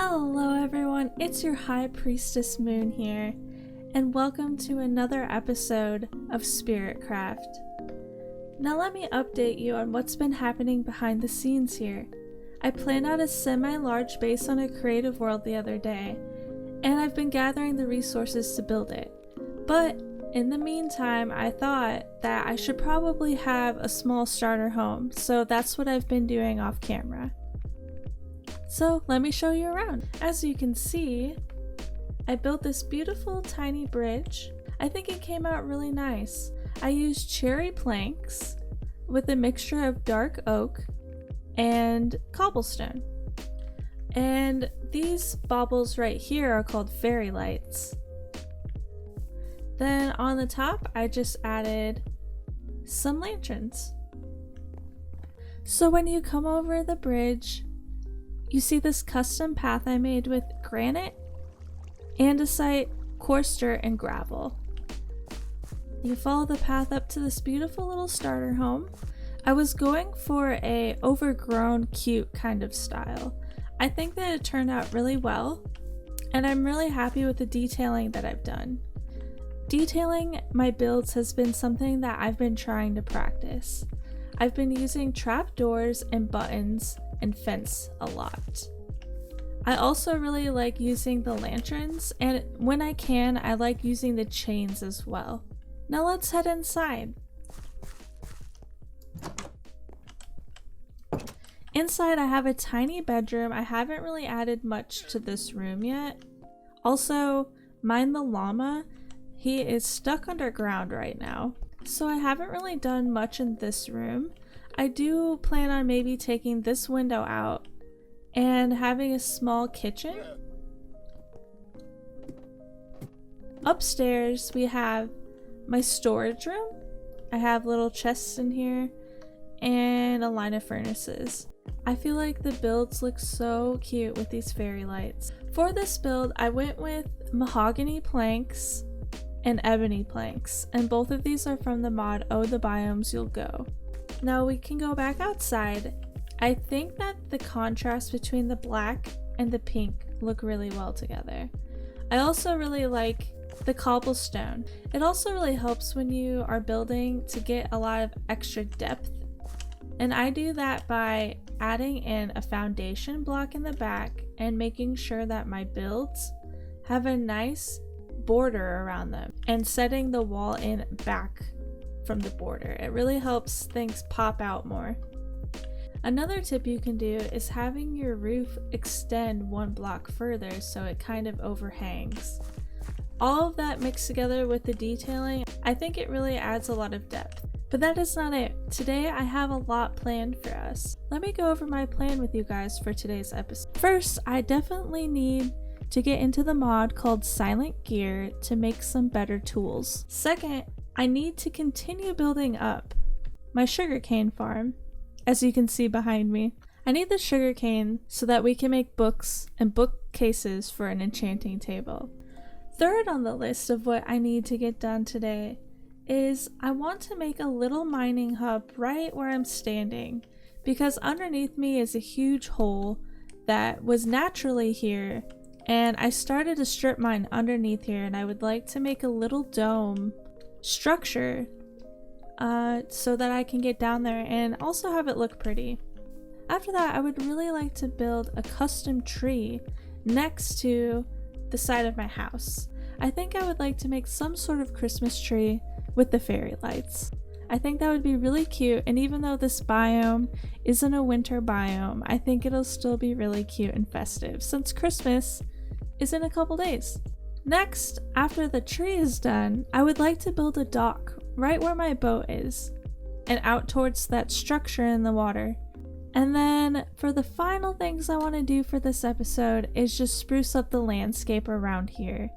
Hello everyone, it's your High Priestess Moon here, and welcome to another episode of Spiritcraft. Now let me update you on what's been happening behind the scenes here. I planned out a semi-large base on a creative world the other day, and I've been gathering the resources to build it. But in the meantime, I thought that I should probably have a small starter home, so that's what I've been doing off camera. So let me show you around. As you can see, I built this beautiful tiny bridge. I think it came out really nice. I used cherry planks with a mixture of dark oak and cobblestone. And these baubles right here are called Fairylights. Then on the top, I just added some lanterns. So when you come over the bridge, you see this custom path I made with granite, andesite, coarse dirt, and gravel. You follow the path up to this beautiful little starter home. I was going for a overgrown, cute kind of style. I think that it turned out really well, and I'm really happy with the detailing that I've done. Detailing my builds has been something that I've been trying to practice. I've been using trapdoors and buttons and fence a lot. I also really like using the lanterns, and when I can, I like using the chains as well. Now let's head inside. Inside I have a tiny bedroom. I haven't really added much to this room yet. Also, Mind the llama, he is stuck underground right now, so I haven't really done much in this room. I do plan on maybe taking this window out and having a small kitchen. Upstairs we have my storage room. I have little chests in here and a line of furnaces. I feel like the builds look so cute with these fairy lights. For this build, I went with mahogany planks and ebony planks, and both of these are from the mod Oh the Biomes You'll Go. Now we can go back outside. I think that the contrast between the black and the pink look really well together. I also really like the cobblestone. It also really helps when you are building to get a lot of extra depth. And I do that by adding in a foundation block in the back and making sure that my builds have a nice border around them and setting the wall in back from the border. It really helps things pop out more. Another tip you can do is having your roof extend one block further so it kind of overhangs. All of that mixed together with the detailing, I think it really adds a lot of depth. But that is not it. Today I have a lot planned for us. Let me go over my plan with you guys for today's episode. First, I definitely need to get into the mod called Silentgear to make some better tools. Second, I need to continue building up my sugarcane farm, as you can see behind me. I need the sugarcane so that we can make books and bookcases for an enchanting table. Third on the list of what I need to get done today is I want to make a little mining hub right where I'm standing, because underneath me is a huge hole that was naturally here, and I started to strip mine underneath here, and I would like to make a little dome structure so that I can get down there and also have it look pretty. After that, I would really like to build a custom tree next to the side of my house. I think I would like to make some sort of Christmas tree with the fairy lights. I think that would be really cute, and even though this biome isn't a winter biome, I think it'll still be really cute and festive since Christmas is in a couple days. Next, after the tree is done, I would like to build a dock right where my boat is and out towards that structure in the water. And then for the final things I want to do for this episode is just spruce up the landscape around here.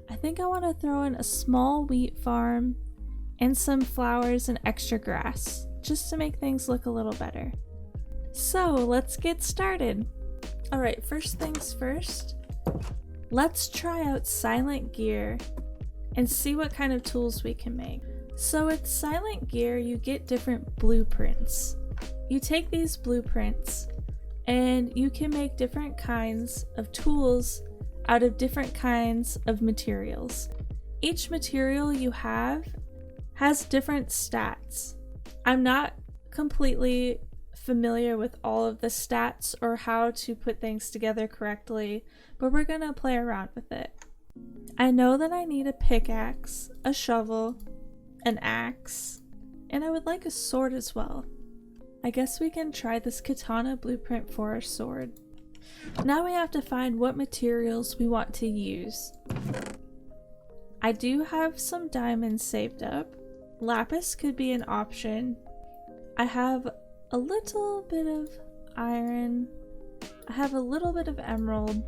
I think I want to throw in a small wheat farm and some flowers and extra grass just to make things look a little better. So let's get started. Alright, first things first. Let's try out Silentgear and see what kind of tools we can make. So with Silentgear, you get different blueprints. You take these blueprints and you can make different kinds of tools out of different kinds of materials. Each material you have has different stats. I'm not completely familiar with all of the stats or how to put things together correctly, but we're gonna play around with it. I know that I need a pickaxe, a shovel, an axe, and I would like a sword as well. I guess we can try this katana blueprint for our sword. Now we have to find what materials we want to use. I do have some diamonds saved up. Lapis could be an option. I have a little bit of iron. I have a little bit of emerald.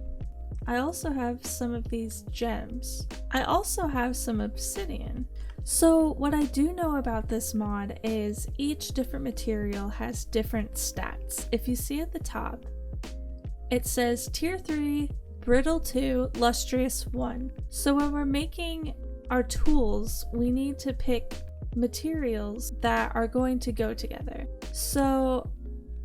I also have some of these gems. I also have some obsidian. So what I do know about this mod is each different material has different stats. If you see at the top, it says tier 3, brittle 2, lustrous 1. So when we're making our tools, we need to pick materials that are going to go together. So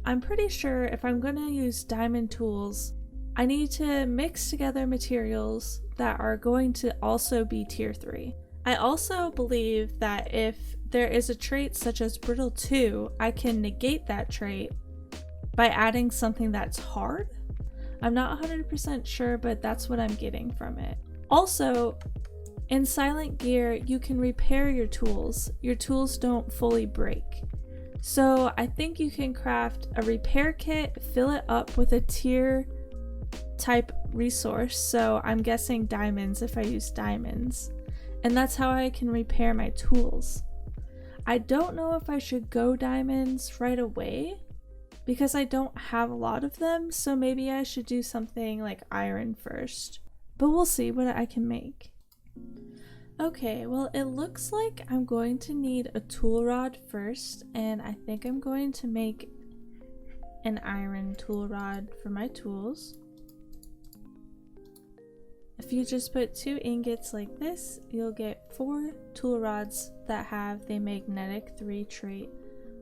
I'm pretty sure if I'm going to use diamond tools, I need to mix together materials that are going to also be tier 3. I also believe that if there is a trait such as brittle 2, I can negate that trait by adding something that's hard. I'm not 100% sure, but that's what I'm getting from it. Also, in Silentgear, you can repair your tools. Your tools don't fully break. So I think you can craft a repair kit, fill it up with a tier type resource. So I'm guessing diamonds if I use diamonds. And that's how I can repair my tools. I don't know if I should go diamonds right away because I don't have a lot of them. So maybe I should do something like iron first. But we'll see what I can make. Okay, well it looks like I'm going to need a tool rod first, and I think I'm going to make an iron tool rod for my tools. If you just put 2 ingots like this, you'll get 4 tool rods that have the magnetic 3 trait,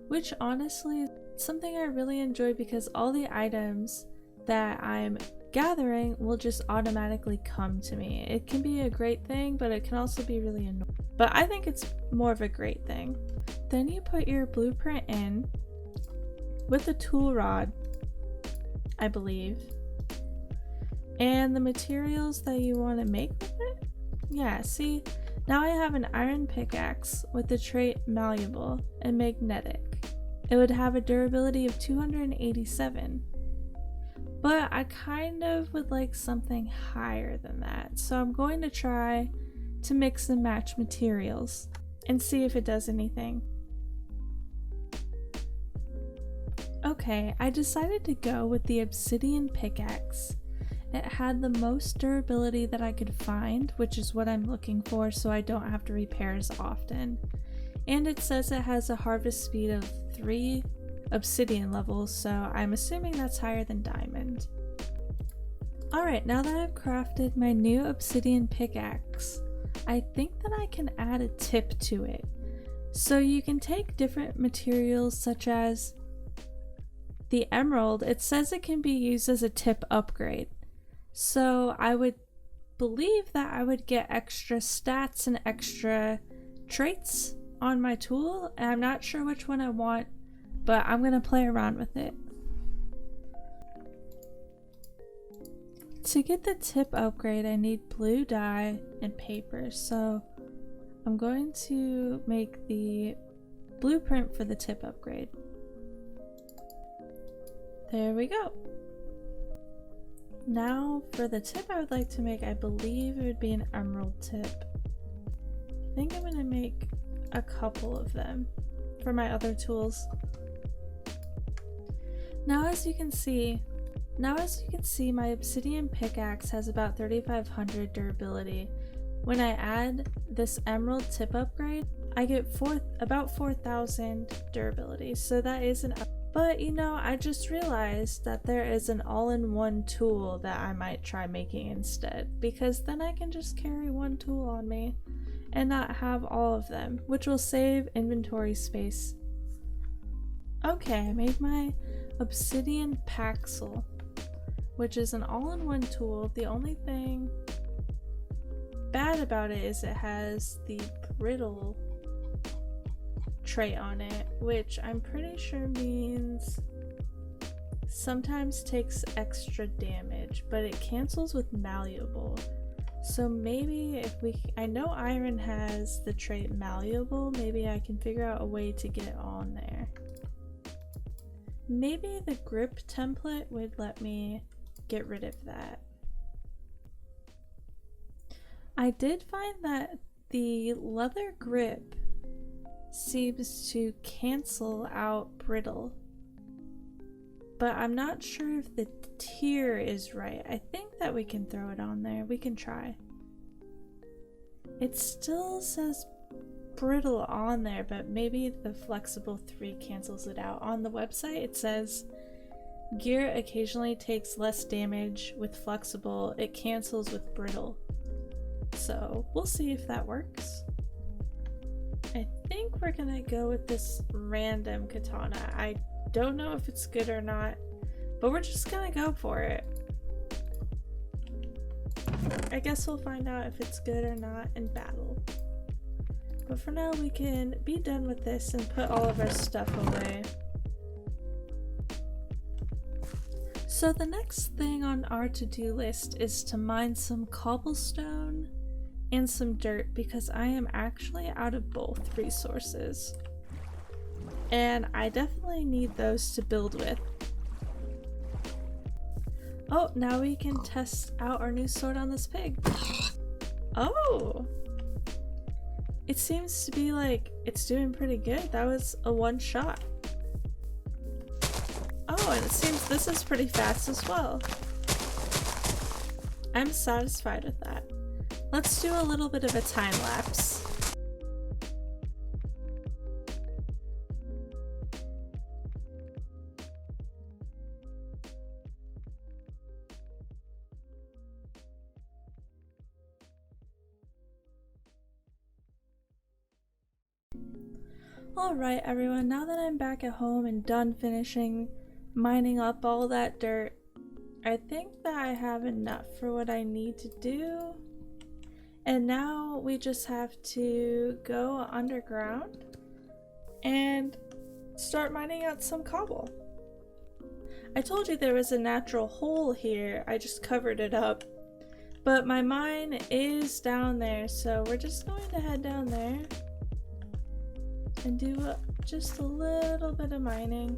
which honestly is something I really enjoy because all the items that I'm gathering will just automatically come to me. It can be a great thing, but it can also be really annoying. But I think it's more of a great thing. Then you put your blueprint in with the tool rod, I believe, and the materials that you want to make with it. Yeah, see, now I have an iron pickaxe with the trait malleable and magnetic. It would have a durability of 287. But I kind of would like something higher than that. So I'm going to try to mix and match materials and see if it does anything. Okay, I decided to go with the obsidian pickaxe. It had the most durability that I could find, which is what I'm looking for so I don't have to repair as often. And it says it has a harvest speed of 3 obsidian levels, so I'm assuming that's higher than diamond. Alright, now that I've crafted my new obsidian pickaxe, I think that I can add a tip to it. So you can take different materials such as the emerald. It says it can be used as a tip upgrade. So I would believe that I would get extra stats and extra traits on my tool. And I'm not sure which one I want, but I'm gonna play around with it. To get the tip upgrade, I need blue dye and paper. So I'm going to make the blueprint for the tip upgrade. There we go. Now for the tip I would like to make, I believe it would be an emerald tip. I think I'm gonna make a couple of them for my other tools. Now as you can see, my obsidian pickaxe has about 3500 durability. When I add this emerald tip upgrade, I get about 4000 durability. So that is an up. But you know, I just realized that there is an all-in-one tool that I might try making instead, because then I can just carry one tool on me and not have all of them, which will save inventory space. Okay, I made my Obsidian Paxel, which is an all-in-one tool. The only thing bad about it is it has the brittle trait on it, which I'm pretty sure means sometimes takes extra damage, but it cancels with malleable. So maybe if I know iron has the trait malleable, maybe I can figure out a way to get it on there. Maybe the grip template would let me get rid of that. I did find that the leather grip seems to cancel out brittle, but I'm not sure if the tier is right. I think that we can throw it on there. We can try. It still says brittle on there, but maybe the flexible 3 cancels it out. On the website it says gear occasionally takes less damage with flexible, it cancels with brittle. So we'll see if that works. I think we're gonna go with this random katana. I don't know if it's good or not, but we're just gonna go for it. I guess we'll find out if it's good or not in battle. But for now we can be done with this and put all of our stuff away. So the next thing on our to-do list is to mine some cobblestone and some dirt, because I am actually out of both resources. And I definitely need those to build with. Oh, now we can test out our new sword on this pig. Oh! It seems to be like it's doing pretty good. That was a one shot. Oh, and it seems this is pretty fast as well. I'm satisfied with that. Let's do a little bit of a time lapse. Alright everyone, now that I'm back at home and done finishing mining up all that dirt, I think that I have enough for what I need to do. And now we just have to go underground and start mining out some cobble. I told you there was a natural hole here, I just covered it up. But my mine is down there, so we're just going to head down there and do just a little bit of mining.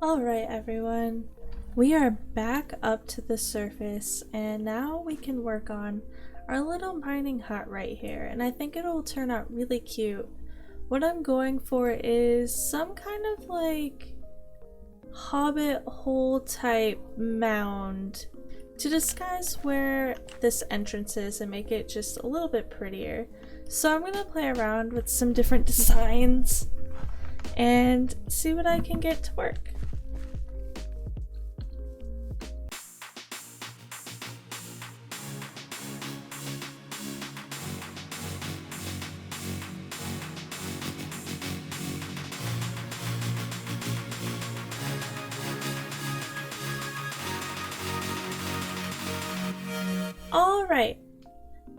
Alright everyone, we are back up to the surface and now we can work on our little mining hut right here, and I think it'll turn out really cute. What I'm going for is some kind of like hobbit hole type mound to disguise where this entrance is and make it just a little bit prettier. So I'm going to play around with some different designs and see what I can get to work. Alright,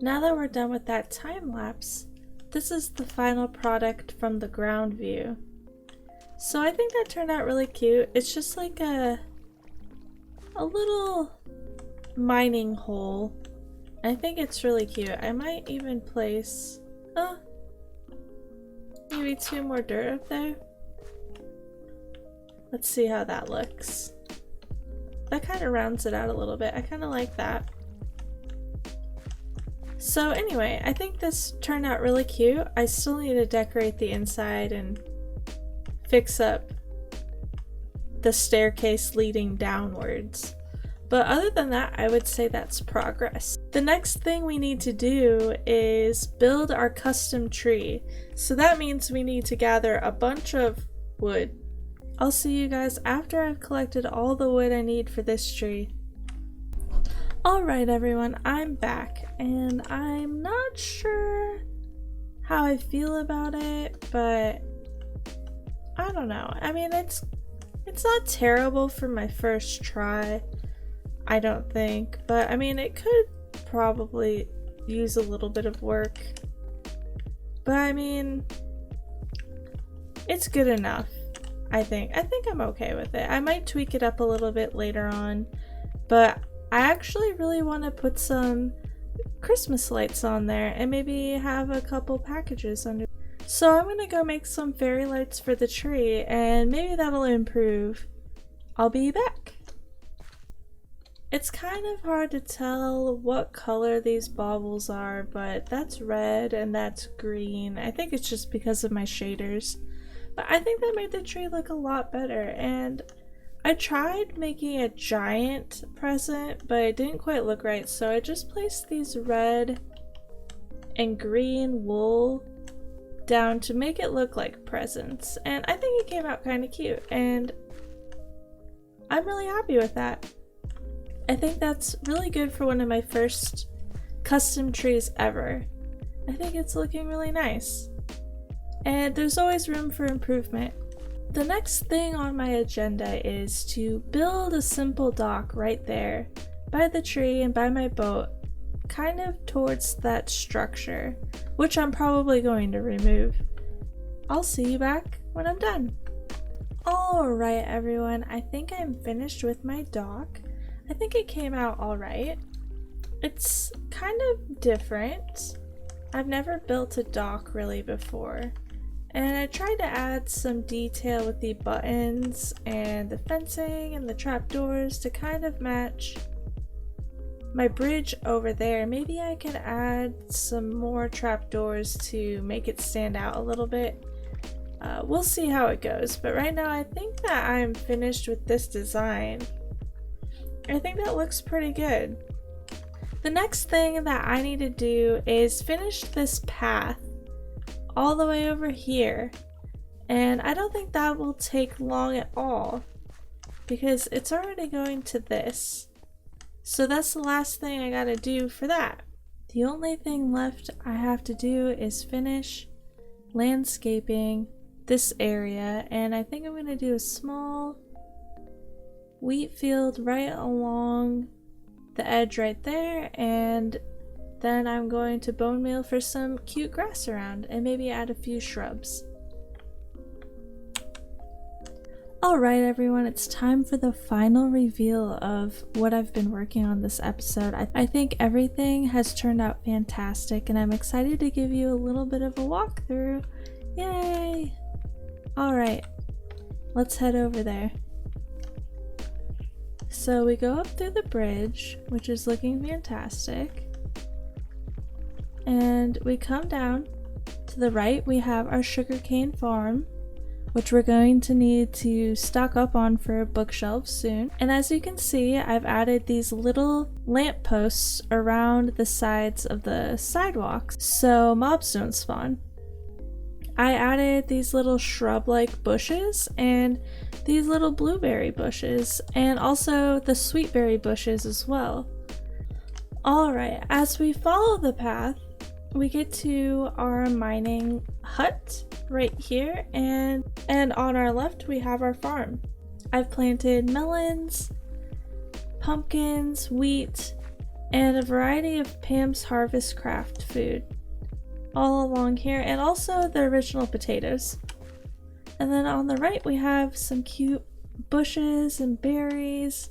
now that we're done with that time lapse, this is the final product from the ground view. So I think that turned out really cute. It's just like a little mining hole. I think it's really cute. I might even place maybe 2 more dirt up there. Let's see how that looks. That kind of rounds it out a little bit. I kind of like that. So anyway, I think this turned out really cute. I still need to decorate the inside and fix up the staircase leading downwards. But other than that, I would say that's progress. The next thing we need to do is build our custom tree. So that means we need to gather a bunch of wood. I'll see you guys after I've collected all the wood I need for this tree. Alright everyone, I'm back and I'm not sure how I feel about it, but I don't know. I mean, it's not terrible for my first try, I don't think, but I mean, it could probably use a little bit of work, but I mean, it's good enough. I think I'm okay with it. I might tweak it up a little bit later on, but I actually really want to put some Christmas lights on there and maybe have a couple packages under. So I'm gonna go make some fairy lights for the tree and maybe that'll improve. I'll be back. It's kind of hard to tell what color these baubles are, but that's red and that's green. I think it's just because of my shaders. But I think that made the tree look a lot better, and I tried making a giant present, but it didn't quite look right, so I just placed these red and green wool down to make it look like presents, and I think it came out kind of cute, and I'm really happy with that. I think that's really good for one of my first custom trees ever. I think it's looking really nice, and there's always room for improvement. The next thing on my agenda is to build a simple dock right there by the tree and by my boat, kind of towards that structure, which I'm probably going to remove. I'll see you back when I'm done. Alright everyone, I think I'm finished with my dock. I think it came out alright. It's kind of different. I've never built a dock really before. And I tried to add some detail with the buttons and the fencing and the trapdoors to kind of match my bridge over there. Maybe I can add some more trapdoors to make it stand out a little bit. We'll see how it goes, but right now I think that I'm finished with this design. I think that looks pretty good. The next thing that I need to do is finish this path all the way over here, and I don't think that will take long at all because it's already going to this, so that's the last thing I gotta do for that. The only thing left I have to do is finish landscaping this area, and I think I'm gonna do a small wheat field right along the edge right there, and then I'm going to bone meal for some cute grass around and maybe add a few shrubs. Alright everyone, it's time for the final reveal of what I've been working on this episode. I think everything has turned out fantastic and I'm excited to give you a little bit of a walkthrough. Yay! Alright, let's head over there. So we go up through the bridge, which is looking fantastic. And we come down. To the right, we have our sugarcane farm, which we're going to need to stock up on for bookshelves soon. And as you can see, I've added these little lampposts around the sides of the sidewalks so mobs don't spawn. I added these little shrub-like bushes and these little blueberry bushes and also the sweetberry bushes as well. Alright, as we follow the path, we get to our mining hut right here, and on our left we have our farm. I've planted melons, pumpkins, wheat, and a variety of Pamsharvestcraft food all along here, and also the original potatoes. And then on the right we have some cute bushes and berries,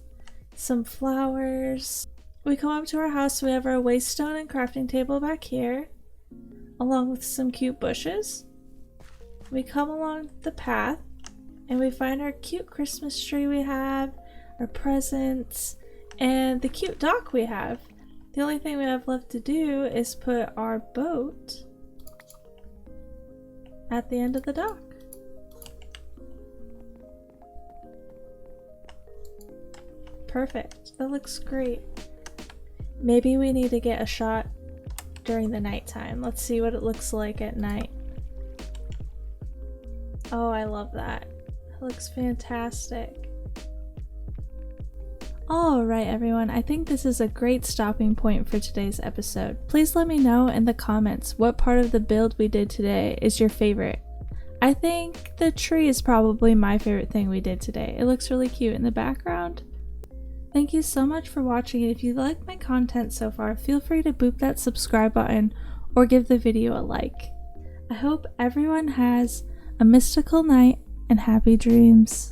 some flowers. We come up to our house, we have our waste stone and crafting table back here, along with some cute bushes. We come along the path and we find our cute Christmas tree we have, our presents, and the cute dock we have. The only thing we have left to do is put our boat at the end of the dock. Perfect, that looks great. Maybe we need to get a shot during the nighttime. Let's see what it looks like at night. Oh, I love that. It looks fantastic. Alright everyone, I think this is a great stopping point for today's episode. Please let me know in the comments what part of the build we did today is your favorite. I think the tree is probably my favorite thing we did today. It looks really cute in the background. Thank you so much for watching, and if you like my content so far, feel free to boop that subscribe button or give the video a like. I hope everyone has a mystical night and happy dreams.